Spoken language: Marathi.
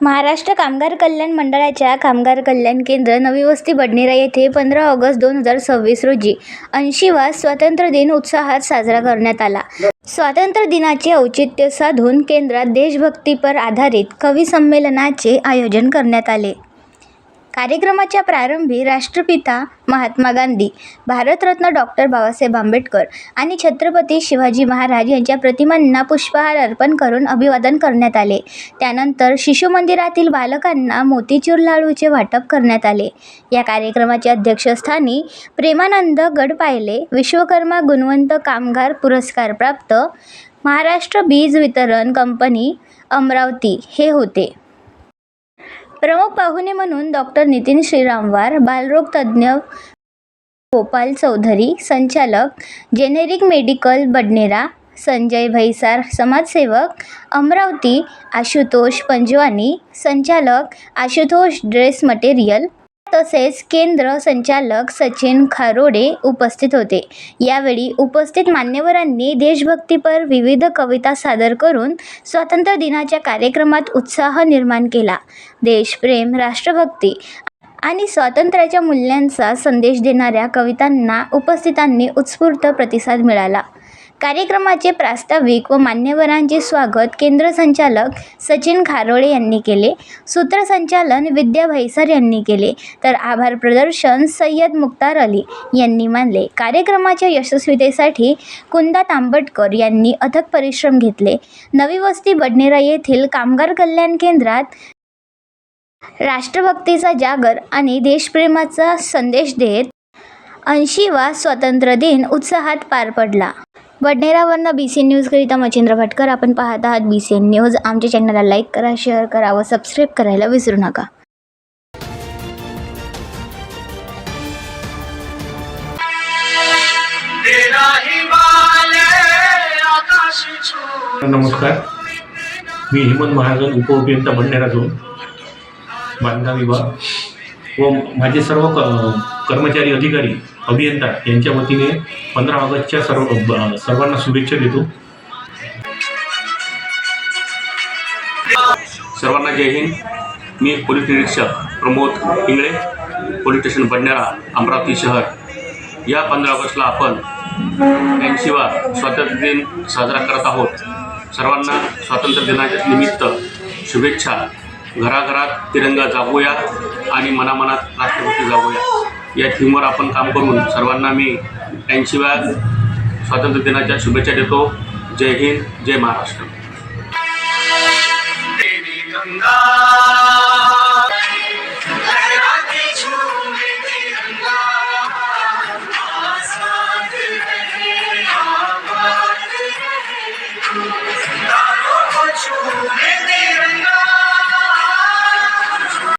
महाराष्ट्र कामगार कल्याण मंडळाच्या कामगार कल्याण केंद्र नवी वस्ती बडनेरा येथे 15 ऑगस्ट 2026 रोजी 80वा स्वातंत्र्य दिन उत्साहात साजरा करण्यात आला। स्वातंत्र्य दिनाचे औचित्य साधून केंद्रात देशभक्तीपर आधारित कवी संमेलनाचे आयोजन करण्यात आले। कार्यक्रमाच्या प्रारंभी राष्ट्रपिता महात्मा गांधी, भारतरत्न डॉक्टर बाबासाहेब आंबेडकर आणि छत्रपती शिवाजी महाराज यांच्या प्रतिमांना पुष्पहार अर्पण करून अभिवादन करण्यात आले। त्यानंतर शिशु मंदिरातील बालकांना मोतीचूर लाडूचे वाटप करण्यात आले। या कार्यक्रमाच्या अध्यक्षस्थानी प्रेमानंद गडपायले, विश्वकर्मा गुणवंत कामगार पुरस्कार प्राप्त महाराष्ट्र बीज वितरण कंपनी अमरावती हे होते। प्रमुख पाहुणे म्हणून डॉक्टर नितीन श्रीरामवार, बालरोग तज्ज्ञ गोपाल चौधरी, संचालक जेनेरिक मेडिकल बडनेरा संजय भैसार, समाजसेवक अमरावती आशुतोष पंजवानी, संचालक आशुतोष ड्रेस मटेरियल तसेच केंद्र संचालक सचिन खारोडे उपस्थित होते। यावेळी उपस्थित मान्यवरांनी देशभक्तीपर विविध कविता सादर करून स्वातंत्र्य दिनाच्या कार्यक्रमात उत्साह निर्माण केला। देशप्रेम, राष्ट्रभक्ती आणि स्वातंत्र्याच्या मूल्यांचा संदेश देणाऱ्या कवितांना उपस्थितांनी उत्स्फूर्त प्रतिसाद मिळाला। कार्यक्रमाचे प्रास्ताविक व मान्यवरांचे स्वागत केंद्र संचालक सचिन खारोडे यांनी केले, सूत्रसंचालन विद्या भैसार यांनी केले, तर आभार प्रदर्शन सय्यद मुख्तार अली यांनी मानले। कार्यक्रमाच्या यशस्वीतेसाठी कुंदा तांबटकर यांनी अथक परिश्रम घेतले। नवी वस्ती बडनेरा येथील कामगार कल्याण केंद्रात राष्ट्रभक्तीचा जागर आणि देशप्रेमाचा संदेश देत 80वा स्वातंत्र्य दिन उत्साहात पार पडला। बडनेरावरनं BCN न्यूजकरिता मच्छिंद्र भटकर आपण पाहत आहात BCN न्यूज। आमच्या चॅनलला लाईक करा, शेअर करा व सबस्क्राईब करायला विसरू नका। नमस्कार, मी हेमंत महाजन, उपअभियंता बडनेरा झोन बांधकाम विभाग व माझे सर्व कर्मचारी अधिकारी अभियंता यांच्या वतीने 15 ऑगस्टच्या सर्वांना शुभेच्छा देतो। सर्वांना जय हिंद। मी पोलीस निरीक्षक प्रमोद इंगळे, पोलीस स्टेशन बडनेरा, अमरावती शहर। या 15 ऑगस्टला आपण 80वा स्वातंत्र्य दिन साजरा करत आहोत। सर्वांना स्वातंत्र्य दिनाच्या निमित्त शुभेच्छा। घराघरात तिरंगा जागूया आणि मनामनात राष्ट्रभक्ती जागूया या थीमवर आपण काम करून सर्वांना मी 80व्या स्वातंत्र्य दिनाच्या शुभेच्छा देतो। जय हिंद, जय महाराष्ट्र।